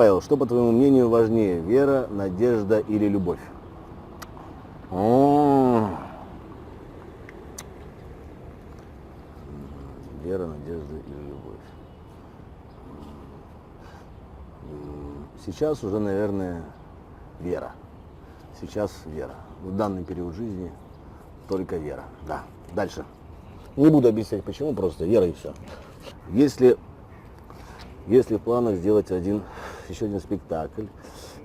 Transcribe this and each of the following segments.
Павел, что, по твоему мнению, важнее, вера, надежда или любовь? Вера, надежда или любовь? Сейчас уже, наверное, вера. Сейчас вера. В данный период жизни только вера. Да. Дальше. Не буду объяснять почему, просто вера и все. Если в планах сделать еще один спектакль,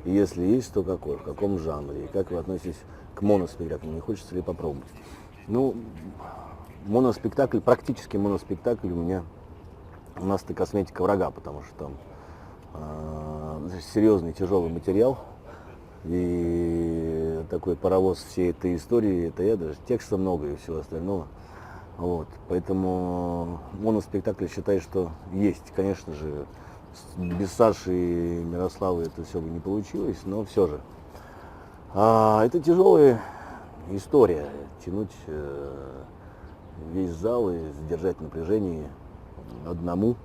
и если есть, то какой, в каком жанре, и как вы относитесь к моноспектаклю, не хочется ли попробовать? Ну, моноспектакль, практически моноспектакль у нас это косметика врага, потому что там серьезный, тяжелый материал, и такой паровоз всей этой истории, это я даже, текста много и всего остального. Вот, поэтому моноспектакль считаю, что есть, конечно же, без Саши и Мирославы это все бы не получилось, но все же. Это тяжелая история, тянуть весь зал и сдержать напряжение одному.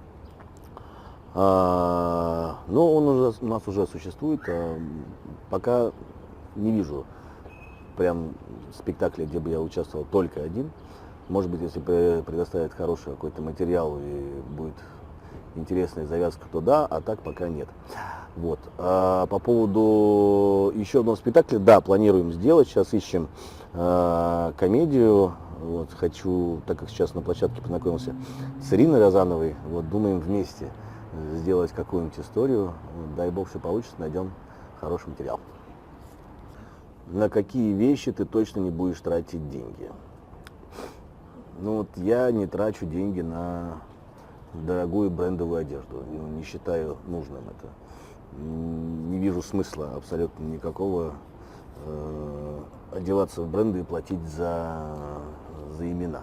Но он у нас уже существует, пока не вижу прям спектакля, где бы я участвовал только один. Может быть, если предоставят хороший какой-то материал и будет интересная завязка, то да, а так пока нет. Вот. По поводу еще одного спектакля, да, планируем сделать, сейчас ищем комедию. Вот, хочу, так как сейчас на площадке познакомился с Ириной Розановой, вот, думаем вместе сделать какую-нибудь историю. Дай бог, все получится, найдем хороший материал. На какие вещи ты точно не будешь тратить деньги? Ну вот я не трачу деньги на дорогую брендовую одежду, не считаю нужным это. Не вижу смысла абсолютно никакого одеваться в бренды и платить за имена.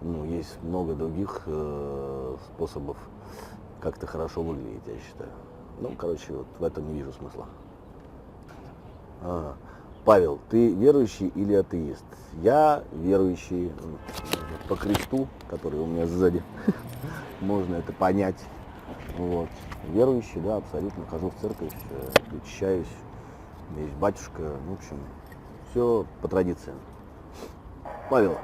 Ну, есть много других способов как-то хорошо выглядеть, я считаю. Ну, короче, вот в этом не вижу смысла. Павел, ты верующий или атеист? Я верующий, по кресту, который у меня сзади, можно это понять. Вот. Верующий, да, абсолютно, хожу в церковь, причащаюсь, есть батюшка, в общем, все по традициям. Павел,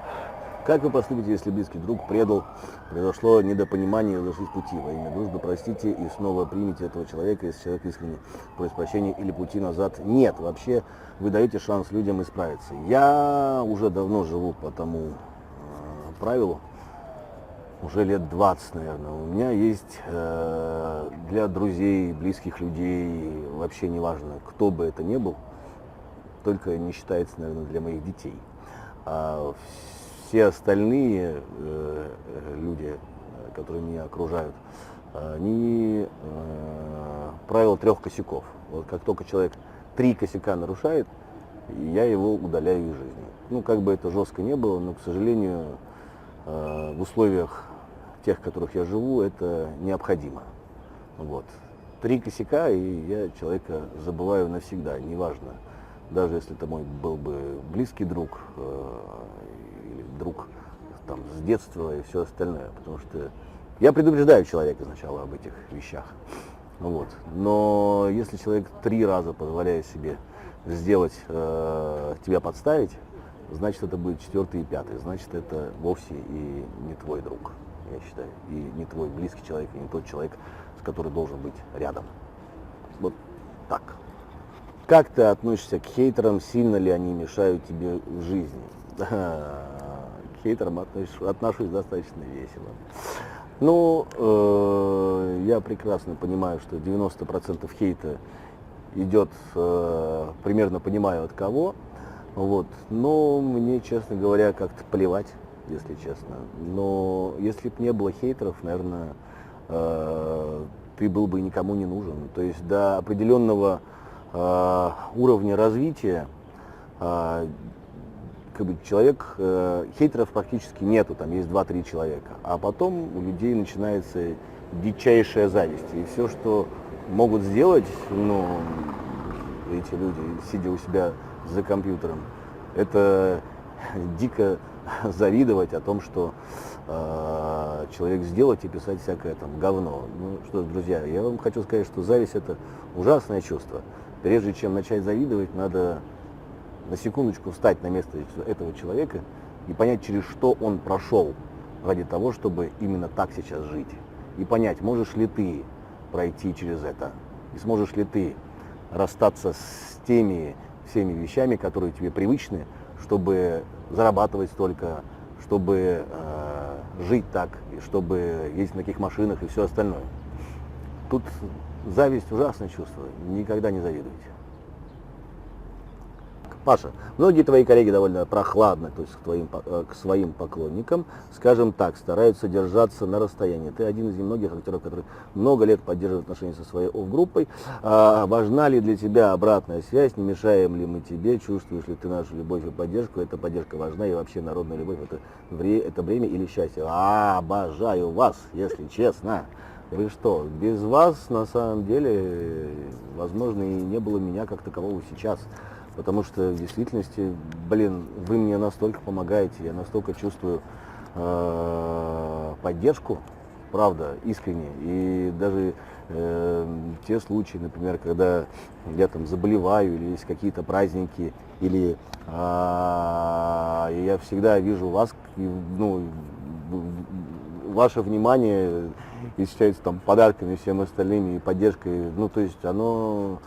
как вы поступите, если близкий друг предал, произошло недопонимание и разошлись пути? Во имя дружбы простите и снова примите этого человека, если человек искренне просит прощения, или пути назад нет. Вообще вы даете шанс людям исправиться. Я уже давно живу по тому правилу, уже лет 20, наверное. У меня есть для друзей, близких людей, вообще не важно, кто бы это ни был, только не считается, наверное, для моих детей. Все остальные люди, которые меня окружают, они правило 3 косяков. Вот как только человек 3 косяка нарушает, я его удаляю из жизни. Ну, как бы это жестко не было, но, к сожалению, в условиях тех, в которых я живу, это необходимо. Вот. 3 косяка, и я человека забываю навсегда, неважно. Даже если это мой был бы близкий друг, или друг там, с детства и все остальное. Потому что я предупреждаю человека сначала об этих вещах. Вот. Но если человек 3 раза позволяет себе сделать, тебя подставить, значит это будет 4-й и 5-й. Значит это вовсе и не твой друг, я считаю. И не твой близкий человек, и не тот человек, с которым должен быть рядом. Вот так. Как ты относишься к хейтерам, сильно ли они мешают тебе в жизни? К хейтерам отношусь достаточно весело. Ну, я прекрасно понимаю, что 90% хейта идет, примерно понимаю от кого, вот. Но мне, честно говоря, как-то плевать, если честно. Но если бы не было хейтеров, наверное, ты был бы никому не нужен. То есть до определенного уровня развития как бы человек, хейтеров практически нету, там есть 2-3 человека, а потом у людей начинается дичайшая зависть, и все, что могут сделать, ну, эти люди, сидя у себя за компьютером, это дико завидовать, о том, что человек сделать и писать всякое там говно. Ну что ж, друзья, я вам хочу сказать, что зависть это ужасное чувство. Прежде чем начать завидовать, надо на секундочку встать на место этого человека и понять, через что он прошел ради того, чтобы именно так сейчас жить. И понять, можешь ли ты пройти через это, и сможешь ли ты расстаться с теми всеми вещами, которые тебе привычны, чтобы зарабатывать столько, чтобы жить так, и чтобы ездить на таких машинах и все остальное. Тут зависть ужасное чувство, никогда не завидуйте. Паша, многие твои коллеги довольно прохладны, то есть к своим поклонникам, скажем так, стараются держаться на расстоянии. Ты один из немногих актеров, который много лет поддерживает отношения со своей офф-группой. Важна ли для тебя обратная связь? Не мешаем ли мы тебе? Чувствуешь ли ты нашу любовь и поддержку? Эта поддержка важна, и вообще народная любовь это бремя или счастье? Обожаю вас, если честно. Вы что, без вас на самом деле, возможно, и не было меня как такового сейчас. Потому что в действительности, блин, вы мне настолько помогаете, я настолько чувствую поддержку, правда, искренне. И даже те случаи, например, когда я там заболеваю, или есть какие-то праздники, или я всегда вижу вас, ну, ваше внимание исчисляется там подарками и всем остальным, и поддержкой, ну, то есть оно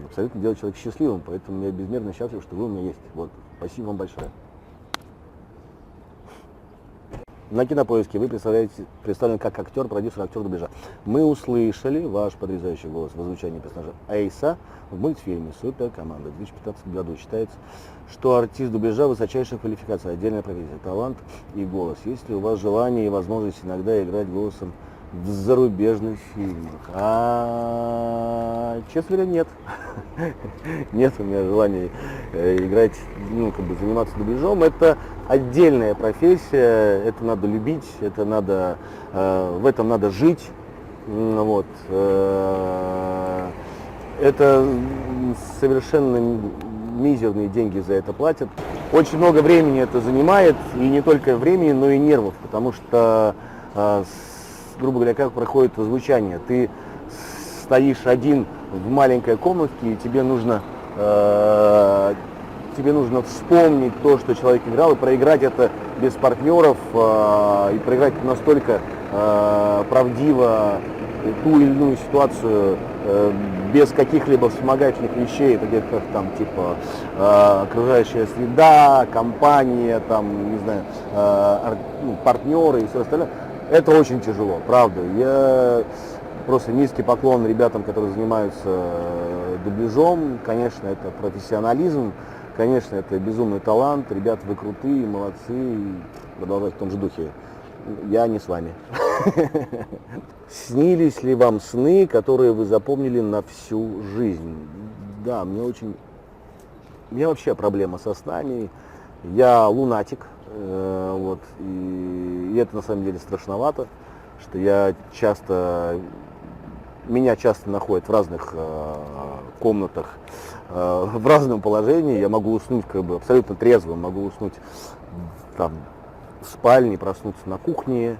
абсолютно делает человека счастливым, поэтому я безмерно счастлив, что вы у меня есть. Вот. Спасибо вам большое. На Кинопоиске вы представлены как актер, продюсер, актер дубляжа. Мы услышали ваш потрясающий голос в озвучании персонажа Эйса в мультфильме «Суперкоманда». В 2015 году считается, что артист дубляжа высочайшая квалификация, отдельная профессия, талант и голос. Есть ли у вас желание и возможность иногда играть голосом в зарубежных фильмах? Честно говоря, нет. Нет у меня желания играть, ну, как бы заниматься дубляжом. Это отдельная профессия, это надо любить, это надо, в этом надо жить. Вот. Это совершенно мизерные деньги за это платят. Очень много времени это занимает, и не только времени, но и нервов, потому что грубо говоря, как проходит озвучание. Ты стоишь один в маленькой комнатке, и тебе нужно вспомнить то, что человек играл, и проиграть это без партнеров, и проиграть настолько правдиво ту или иную ситуацию без каких-либо вспомогательных вещей, таких как там типа окружающая среда, компания, там, не знаю, партнеры и все остальное. Это очень тяжело, правда. Я просто низкий поклон ребятам, которые занимаются дубляжом. Конечно, это профессионализм, конечно, это безумный талант. Ребята, вы крутые, молодцы, и продолжать в том же духе. Я не с вами. Снились ли вам сны, которые вы запомнили на всю жизнь? Да, у меня вообще проблема со снами. Я лунатик. Вот, и это на самом деле страшновато, что меня часто находят в разных комнатах, в разном положении. Я могу уснуть как бы абсолютно трезвым, могу уснуть там в спальне, проснуться на кухне.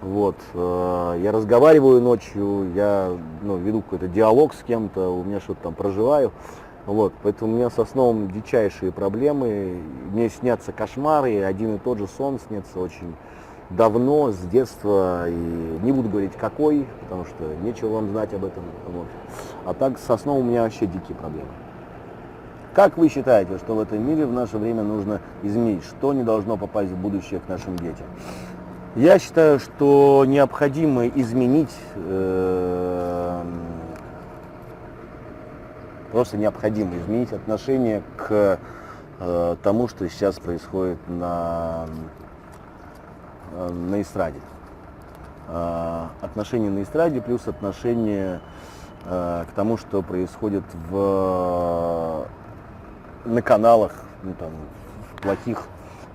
Вот, я разговариваю ночью, я веду какой-то диалог с кем-то, у меня что-то там проживаю. Вот, поэтому у меня со сном дичайшие проблемы, мне снятся кошмары, и один и тот же сон снится очень давно, с детства, и не буду говорить какой, потому что нечего вам знать об этом. Вот. А так со сном у меня вообще дикие проблемы. Как вы считаете, что в этом мире в наше время нужно изменить? Что не должно попасть в будущее к нашим детям? Я считаю, что необходимо изменить просто необходимо изменить отношение к тому, что сейчас происходит на эстраде. Отношение на эстраде плюс отношение к тому, что происходит на каналах,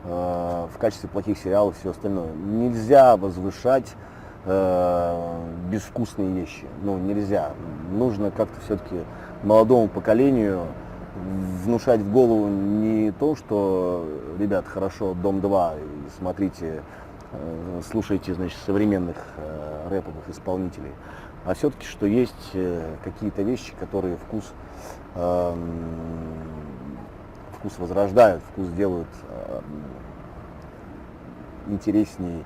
в качестве плохих сериалов и все остальное. Нельзя возвышать безвкусные вещи. Нельзя. Нужно как-то все-таки молодому поколению внушать в голову не то, что, ребят, хорошо, Дом-2, и смотрите, слушайте, значит, современных рэповых исполнителей, а все-таки, что есть какие-то вещи, которые вкус возрождают, вкус делают интереснее,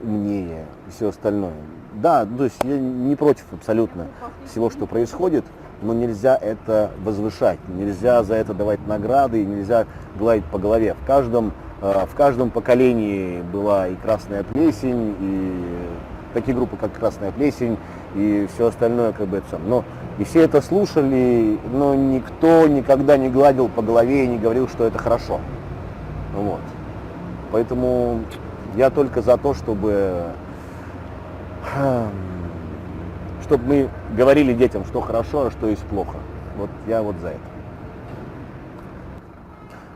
умнее и все остальное. Да, то есть я не против абсолютно всего, что происходит, но нельзя это возвышать, нельзя за это давать награды, нельзя гладить по голове. В каждом поколении была и «Красная плесень», и такие группы, как «Красная плесень», и все остальное, как бы это сам. Но и все это слушали, но никто никогда не гладил по голове и не говорил, что это хорошо. Вот. Поэтому я только за то, чтобы мы говорили детям, что хорошо, а что есть плохо. Вот я вот за это.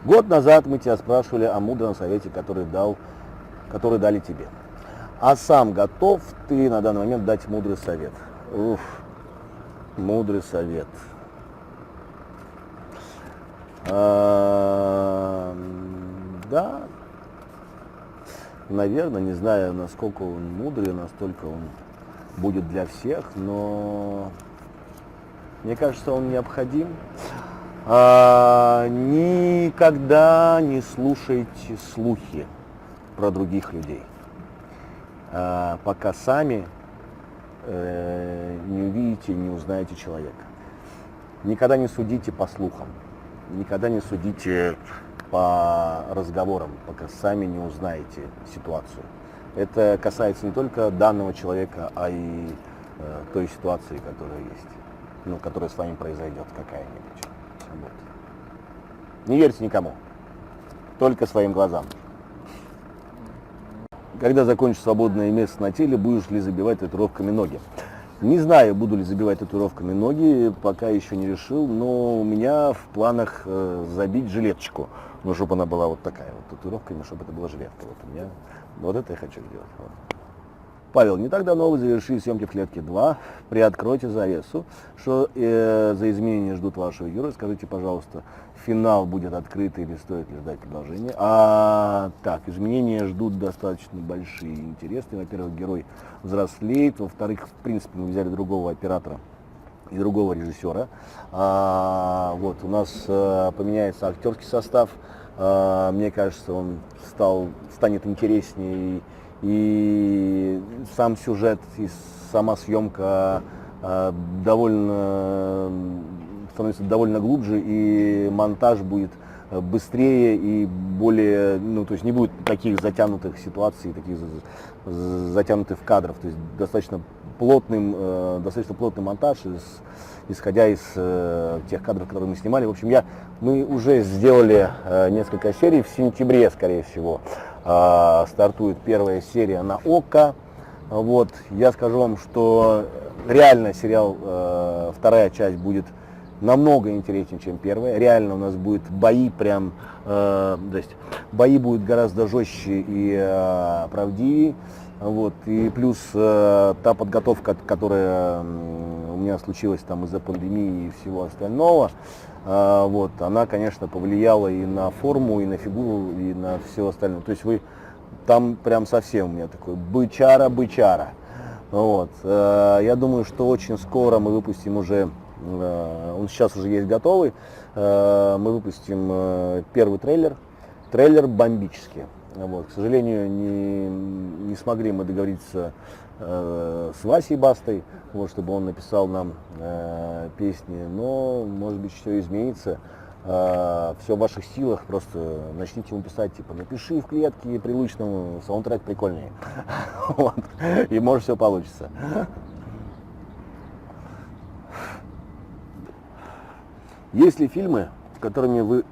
Год назад мы тебя спрашивали о мудром совете, который дали тебе. А сам готов ты на данный момент дать мудрый совет? Уф, мудрый совет. Да, наверное, не знаю, насколько он мудрый, настолько он будет для всех, но мне кажется, он необходим. Никогда не слушайте слухи про других людей, пока сами не увидите, не узнаете человека. Никогда не судите по слухам, никогда не судите по разговорам, пока сами не узнаете ситуацию. Это касается не только данного человека, а и той ситуации, которая есть, которая с вами произойдет какая-нибудь. Вот. Не верьте никому, только своим глазам. Когда закончишь свободное место на теле, будешь ли забивать татуировками ноги? Не знаю, буду ли забивать татуировками ноги, пока еще не решил, но у меня в планах забить жилеточку, чтобы она была вот такая вот татуировками, чтобы это была жилетка. Вот у меня, вот это я хочу сделать. Вот. Павел, не так давно вы завершили съемки в «Клетке 2». Приоткройте завесу, что за изменения ждут вашего героя. Скажите, пожалуйста, финал будет открытый или стоит ли ждать продолжения? Так, изменения ждут достаточно большие и интересные. Во-первых, герой взрослеет. Во-вторых, в принципе, мы взяли другого оператора и другого режиссера. Вот, у нас поменяется актерский состав. Мне кажется, он станет интереснее. И сам сюжет, и сама съемка становится довольно глубже, и монтаж будет быстрее и более, то есть не будет таких затянутых ситуаций, таких затянутых кадров. То есть достаточно плотный монтаж, исходя из тех кадров, которые мы снимали. В общем, мы уже сделали несколько серий. В сентябре, скорее всего, стартует первая серия на ОККО. Вот, я скажу вам, что реально сериал, вторая часть будет намного интереснее, чем первая. Реально у нас будут бои то есть бои будут гораздо жестче и правдивее. Вот, и плюс та подготовка, которая у меня случилась там из-за пандемии и всего остального, вот, она, конечно, повлияла и на форму, и на фигуру, и на все остальное. То есть вы там прям совсем у меня такой бычара. Вот. Я думаю, что очень скоро мы выпустим уже, он сейчас уже есть готовый, мы выпустим первый трейлер. Трейлер бомбический. Вот. К сожалению, не смогли мы договориться с Васей Бастой, вот, чтобы он написал нам песни, но, может быть, все изменится. Все в ваших силах, просто начните ему писать, типа, напиши в «Клетке» прилучному, саундтрек прикольнее. Вот. И может все получится. Есть ли фильмы, которыми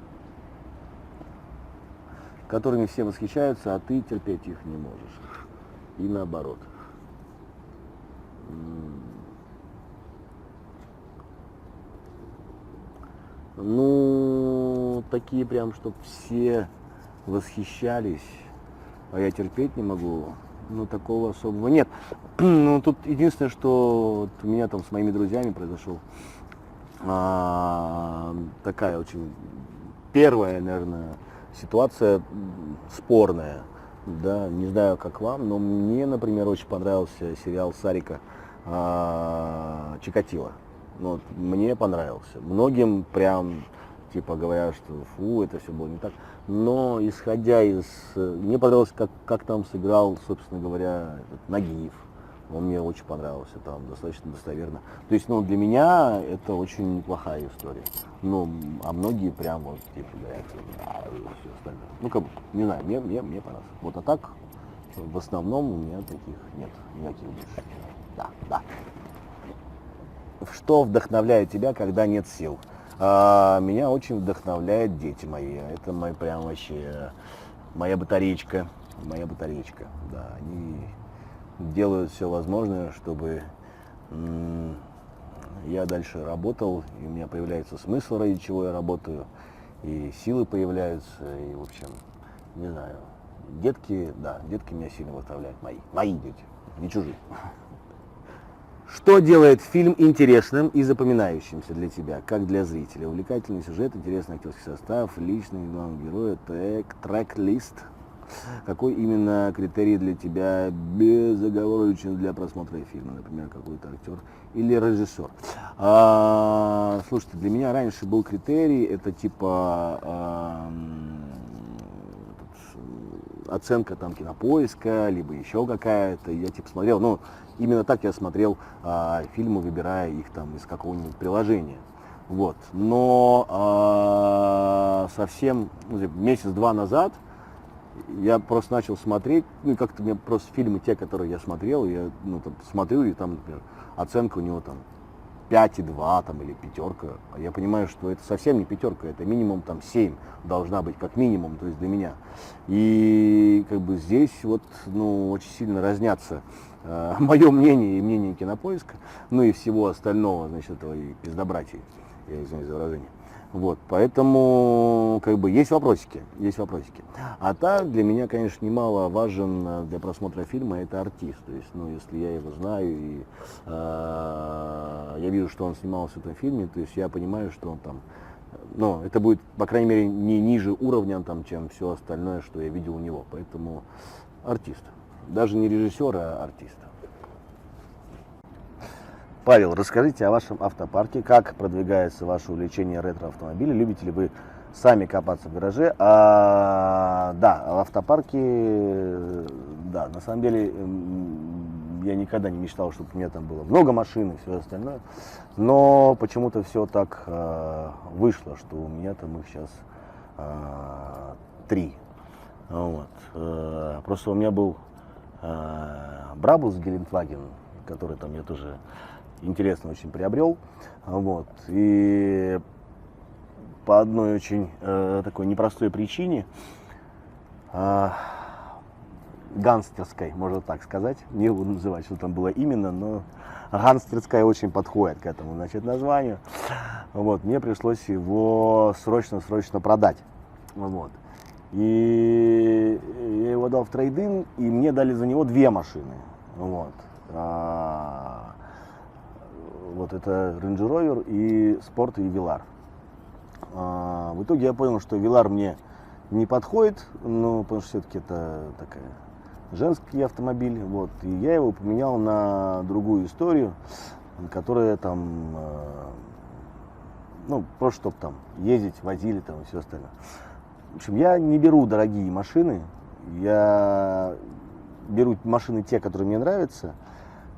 все восхищаются, а ты терпеть их не можешь? И наоборот. Такие прям, чтобы все восхищались, а я терпеть не могу, такого особого нет. Тут единственное, что у меня там с моими друзьями произошел такая очень первая, наверное, ситуация спорная. Да, не знаю, как вам, но мне, например, очень понравился сериал Сарика «Чикатило». Ну, вот, мне понравился. Многим прям типа говорят, что фу, это все было не так. Но исходя из... Мне понравилось, как там сыграл, собственно говоря, Нагиев. Он мне очень понравился, там достаточно достоверно. То есть, ну, для меня это очень неплохая история. Ну, а многие прям вот, типа, говорят, и все остальное. Ну, как бы, не знаю, мне понравилось. Вот, а так, в основном у меня таких нет, никаких больше. Да. Что вдохновляет тебя, когда нет сил? Меня очень вдохновляют дети мои. Это мой прям вообще моя батареечка. Да, они делают все возможное, чтобы я дальше работал, и у меня появляется смысл, ради чего я работаю, и силы появляются, и, в общем, не знаю, детки меня сильно вдохновляют, мои дети, не чужие. Что делает фильм интересным и запоминающимся для тебя, как для зрителя? Увлекательный сюжет, интересный актерский состав, личный главный герой, трек-лист. Какой именно критерий для тебя безоговорочен для просмотра фильма? Например, какой-то актер или режиссер? Слушайте, для меня раньше был критерий, это типа оценка там Кинопоиска, либо еще какая-то. Я типа смотрел, ну, именно так я смотрел фильмы, выбирая их там из какого-нибудь приложения. Вот. Но совсем месяц-два назад я просто начал смотреть, ну и как-то мне просто фильмы, те, которые я смотрел, я там, смотрю, и там, например, оценка у него там 5,2 там, или пятерка. А я понимаю, что это совсем не пятерка, это минимум там 7 должна быть, как минимум, то есть для меня. И как бы здесь вот, ну, очень сильно разнятся мое мнение и мнение Кинопоиска, ну и всего остального, значит, этого и пиздобратья, я извиняюсь за выражение. Вот, поэтому, как бы, есть вопросики. А так, для меня, конечно, немало важен для просмотра фильма это артист. То есть, ну, если я его знаю и я вижу, что он снимался в этом фильме, то есть я понимаю, что он там, ну, это будет, по крайней мере, не ниже уровня, там, чем все остальное, что я видел у него. Поэтому артист. Даже не режиссер, а артист. Павел, расскажите о вашем автопарке, как продвигается ваше увлечение ретро-автомобилей, любите ли вы сами копаться в гараже? Да, в автопарке, да, на самом деле я никогда не мечтал, чтобы у меня там было много машин и все остальное, но почему-то все так вышло, что у меня там их сейчас 3. Вот. Просто у меня был Брабус Гелендваген, который там я тоже интересно очень приобрел, вот, и по одной очень такой непростой причине, гангстерской, можно так сказать, не буду называть, что там было именно, но гангстерская очень подходит к этому, значит, названию, вот, мне пришлось его срочно продать, вот, и я его дал в трейд-ин, и мне дали за него 2 машины, вот. Вот это Range Rover и Sport и Velar. В итоге я понял, что Velar мне не подходит, ну, потому что все-таки это такая женский автомобиль, вот, и я его поменял на другую историю, которая там, ну, просто чтобы там ездить, возили там и все остальное. В общем, я не беру дорогие машины, я беру машины те, которые мне нравятся,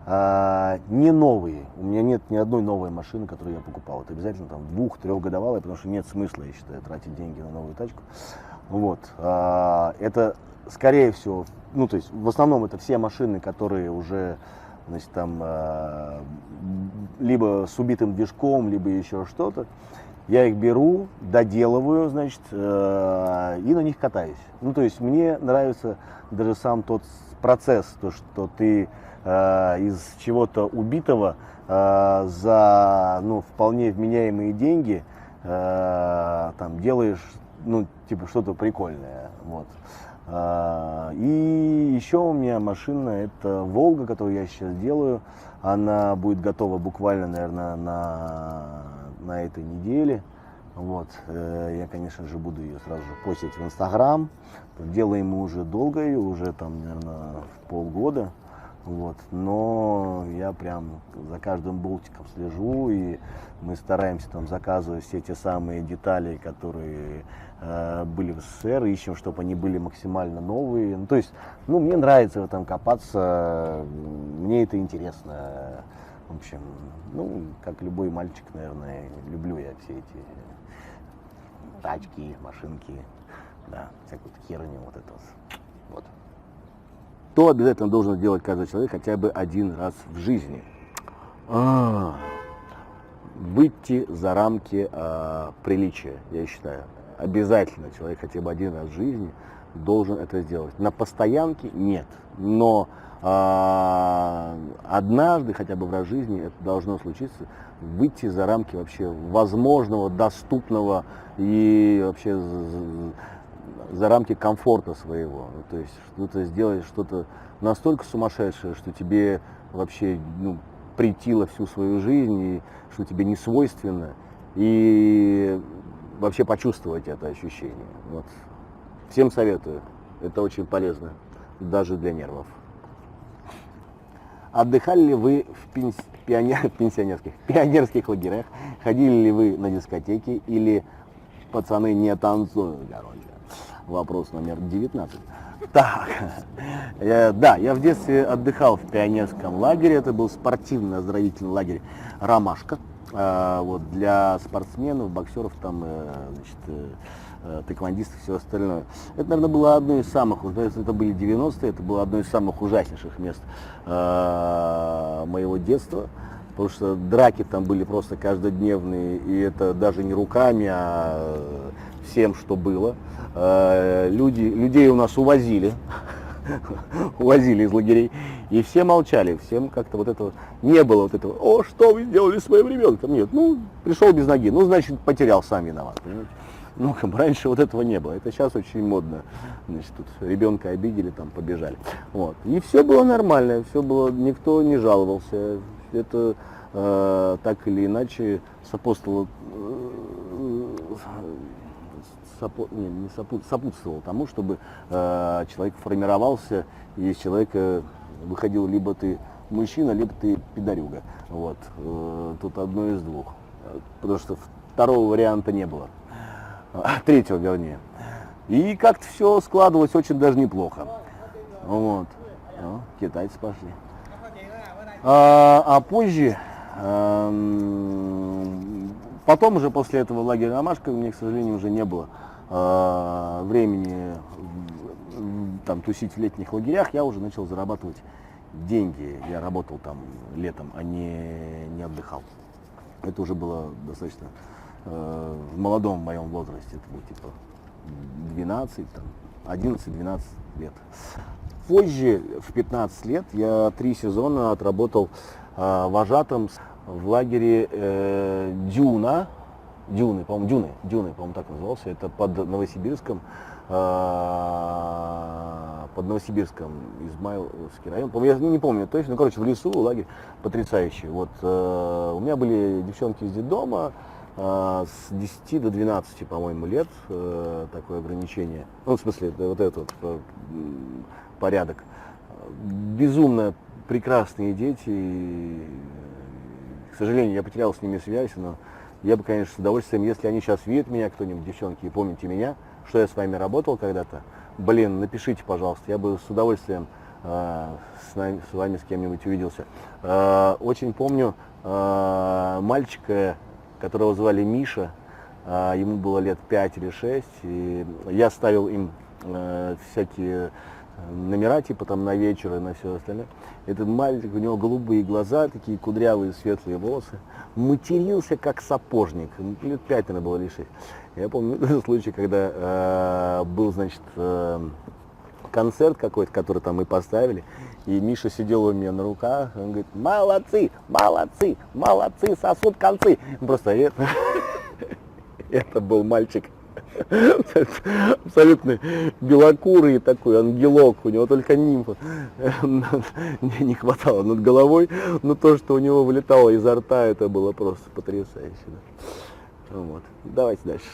не новые. У меня нет ни одной новой машины, которую я покупал. Это обязательно там 2-3-годовалая, потому что нет смысла, я считаю, тратить деньги на новую тачку. Вот. Это, скорее всего, ну, то есть, в основном это все машины, которые уже, значит, там, либо с убитым движком, либо еще что-то. Я их беру, доделываю, значит, и на них катаюсь. Ну, то есть, мне нравится даже сам тот процесс, то, что ты из чего-то убитого за, ну, вполне вменяемые деньги там делаешь, ну, типа, что-то прикольное, вот. И еще у меня машина, это Волга, которую я сейчас делаю, она будет готова буквально, наверное, на этой неделе. Вот, я, конечно же, буду ее сразу же постить в Инстаграм. Делаем мы уже долго ее, уже там, наверное, полгода. Вот, но я прям за каждым болтиком слежу, и мы стараемся там заказывать все те самые детали, которые были в СССР, ищем, чтобы они были максимально новые. Ну, то есть, ну, мне нравится в этом копаться, мне это интересно. В общем, ну, как любой мальчик, наверное, люблю я все эти тачки, машинки, да, всякую херню вот это вот. То обязательно должен делать каждый человек хотя бы один раз в жизни. Выйти за рамки приличия, я считаю. Обязательно человек хотя бы один раз в жизни должен это сделать. На постоянке нет, но однажды, хотя бы в раз в жизни, это должно случиться, выйти за рамки вообще возможного, доступного и вообще за рамки комфорта своего. То есть что-то сделать, что-то настолько сумасшедшее, что тебе вообще претило всю свою жизнь, и что тебе не свойственно, и вообще почувствовать это ощущение. Вот. Всем советую. Это очень полезно, даже для нервов. Отдыхали ли вы в пионерских лагерях? Ходили ли вы на дискотеки или пацаны не танцуют, короче? Вопрос номер 19. Так, я в детстве отдыхал в пионерском лагере. Это был спортивно-оздоровительный лагерь «Ромашка». Вот, для спортсменов, боксеров, там, тэквондистов и все остальное. Это, наверное, было одно из самых, это были 90-е, это было одно из самых ужаснейших мест моего детства, потому что драки там были просто каждодневные, и это даже не руками, а всем, что было. Людей у нас увозили из лагерей, и все молчали, всем как-то вот этого не было, вот этого: о, что вы сделали с моим ребенком? Нет, пришел без ноги, значит, потерял, сам виноват, понимаете? Раньше вот этого не было, это сейчас очень модно, значит, тут ребенка обидели, там, побежали, вот, и все было нормально, все было, никто не жаловался, это так или иначе сопутствовало тому, чтобы человек формировался, и из человека выходил либо ты мужчина, либо ты пидорюга. Вот. Тут одно из двух. Потому что второго варианта не было. Третьего, вернее. И как-то все складывалось очень даже неплохо. Вот. Китайцы пошли. А позже, потом уже после этого лагеря «Ромашка» мне, к сожалению, уже не было времени там тусить в летних лагерях. Я уже начал зарабатывать деньги. Я работал там летом, а не отдыхал. Это уже было достаточно в молодом моем возрасте. Это было типа 12, 11-12 лет. Позже, в 15 лет, я 3 сезона отработал вожатым в лагере Дюны, по-моему, так назывался. Это под Новосибирском, Измайловский район. Я не помню точно, в лесу лагерь потрясающий. Вот, у меня были девчонки из детдома, с 10 до 12, по-моему, лет, такое ограничение. В смысле, вот этот порядок. Безумно прекрасные дети. И, к сожалению, я потерял с ними связь, но я бы, конечно, с удовольствием, если они сейчас видят меня, кто-нибудь, девчонки, и помните меня, что я с вами работал когда-то, напишите, пожалуйста, я бы с удовольствием с вами с кем-нибудь увиделся. Очень помню мальчика, которого звали Миша, ему было лет 5 или 6, и я ставил им всякие номера, типа там на вечер и на все остальное. Этот мальчик, у него голубые глаза, такие кудрявые, светлые волосы, матерился как сапожник, лет 5, наверное, было или 6. Я помню случай, когда был, значит, концерт какой-то, который там мы поставили, и Миша сидел у меня на руках, он говорит: молодцы, молодцы, молодцы, сосут концы. Просто это был мальчик Абсолютно белокурый такой ангелок, у него только нимфа не хватало над головой, но то, что у него вылетало изо рта, это было просто потрясающе. Да. Вот. Давайте дальше.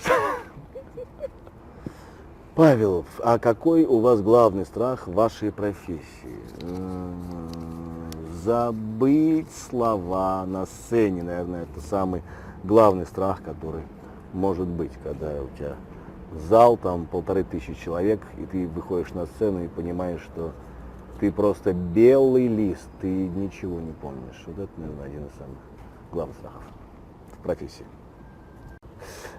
Павел, а какой у вас главный страх в вашей профессии? Забыть слова на сцене, наверное, это самый главный страх, который может быть, когда у тебя зал, там 1500 человек, и ты выходишь на сцену и понимаешь, что ты просто белый лист, ты ничего не помнишь. Вот это, наверное, один из самых главных страхов в профессии.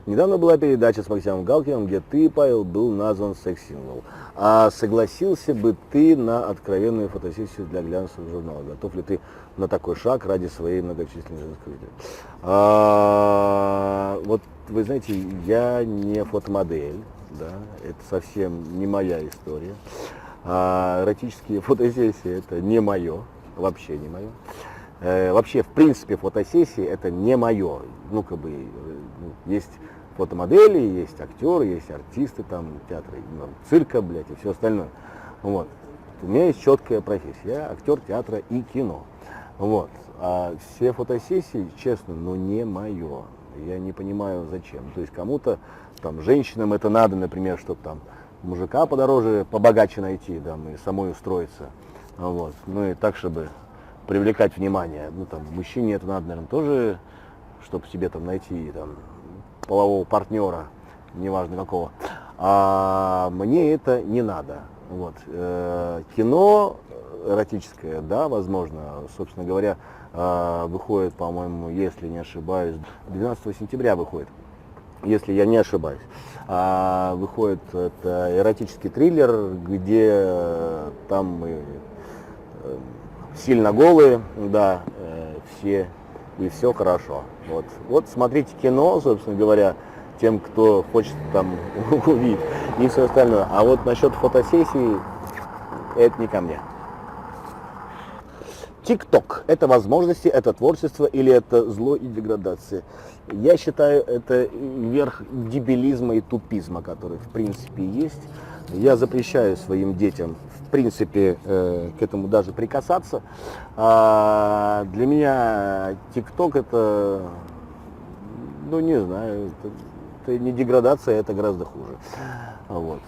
Недавно была передача с Максимом Галкиным, где ты, Павел, был назван секс-символ. А согласился бы ты на откровенную фотосессию для глянцевого журнала? Готов ли ты на такой шаг ради своей многочисленной раскрытия? Вот вы знаете, я не фотомодель, да, это совсем не моя история. Эротические фотосессии это не мое, вообще не мое. Вообще, в принципе, фотосессии это не мое. Ну, как бы, есть фотомодели, есть актеры, есть артисты, там, театры, цирка, блядь, и все остальное. Вот. У меня есть четкая профессия. Я актер театра и кино. Вот. А все фотосессии, честно, ну, не мое. Я не понимаю, зачем. То есть кому-то, там, женщинам это надо, например, чтобы там мужика подороже, побогаче найти, там, и самой устроиться. Вот. Ну, и так, чтобы привлекать внимание. Ну, там, мужчине это надо, наверное, тоже, чтобы себе там найти, там, полового партнера, неважно какого. А мне это не надо. Вот. Кино эротическое, да, возможно, собственно говоря, выходит, по-моему, если не ошибаюсь, 12 сентября выходит, если я не ошибаюсь. Выходит это эротический триллер, где там мы сильно голые, да, все, и все хорошо. Вот. Вот смотрите кино, собственно говоря, тем, кто хочет там увидеть, и все остальное. А вот насчет фотосессии, это не ко мне. ТикТок – это возможности, это творчество или это зло и деградация? Я считаю, это верх дебилизма и тупизма, который в принципе есть. Я запрещаю своим детям в принципе к этому даже прикасаться. Для меня ТикТок это, ну не знаю, это не деградация, это гораздо хуже. Вот.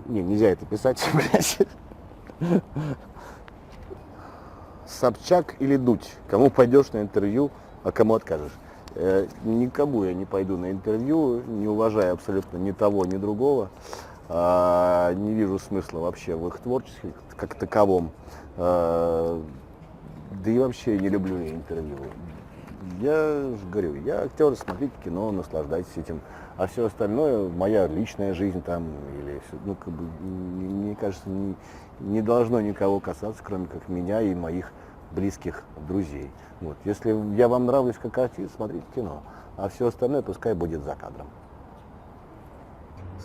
Не, нельзя это писать, блядь. Собчак или Дудь? Кому пойдешь на интервью, а кому откажешь? Никому я не пойду на интервью, не уважая абсолютно ни того, ни другого. Не вижу смысла вообще в их творчестве как таковом. Да и вообще не люблю я интервью. Я же говорю, я актер, смотрите кино, наслаждайтесь этим. А все остальное, моя личная жизнь там, или все, ну, как бы, мне кажется, не должно никого касаться, кроме как меня и моих близких друзей. Вот. Если я вам нравлюсь как артист, смотрите кино, а все остальное пускай будет за кадром.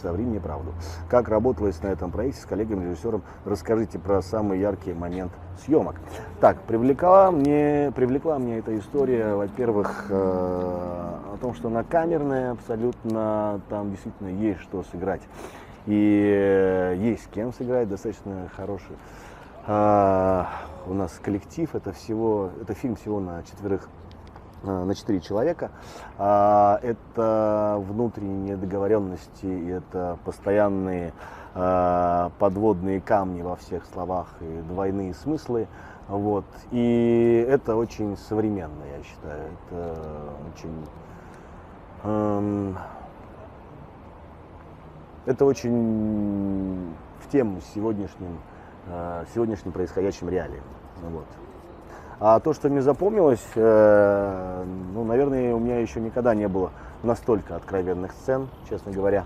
Соври мне правду. Как работалось на этом проекте с коллегами-режиссером? Расскажите про самый яркий момент съемок. Так, привлекла мне эта история, во-первых, о том, что она камерная, абсолютно, там действительно есть что сыграть. И есть с кем сыграть, достаточно хороший. У нас коллектив, это фильм всего на 4 человека. Это внутренние договоренности, это постоянные подводные камни во всех словах и двойные смыслы. Вот. И это очень современно, я считаю. Это очень в тему сегодняшним происходящим реалиям. Вот. А то, что мне запомнилось, ну, наверное, у меня еще никогда не было настолько откровенных сцен, честно говоря.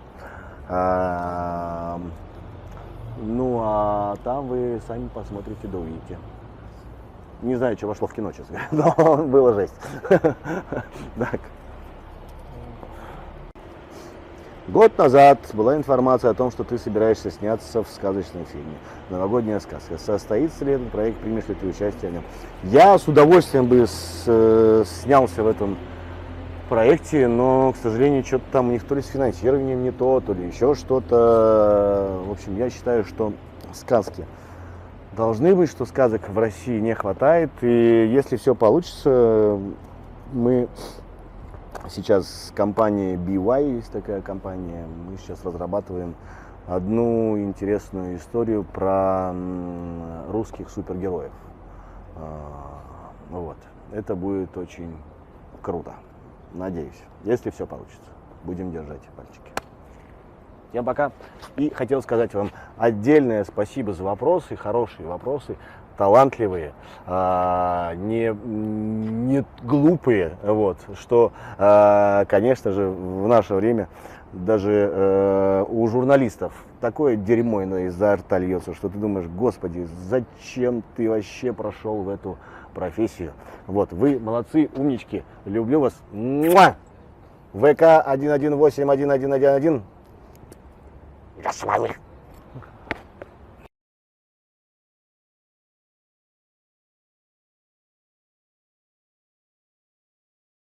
Ну, а там вы сами посмотрите, да увидите. Не знаю, что вошло в кино, честно говоря, но было жесть. Так. Год назад была информация о том, что ты собираешься сняться в сказочном фильме «Новогодняя сказка». Состоится ли этот проект, примешь ли ты участие в нем? Я с удовольствием бы снялся в этом проекте, но, к сожалению, что-то там у них то ли с финансированием не то ли еще что-то. В общем, я считаю, что сказки должны быть, что сказок в России не хватает. И если все получится, мы сейчас с компанией BY, есть такая компания, мы сейчас разрабатываем одну интересную историю про русских супергероев. Вот. Это будет очень круто. Надеюсь, если все получится. Будем держать пальчики. Всем пока. И хотел сказать вам отдельное спасибо за вопросы, хорошие вопросы, талантливые, не глупые. Вот, что, конечно же, в наше время даже у журналистов такое дерьмо изо рта льется, что ты думаешь, господи, зачем ты вообще прошел в эту профессию? Вот, вы молодцы, умнички, люблю вас. Муа! ВК 11811111. Я с вами.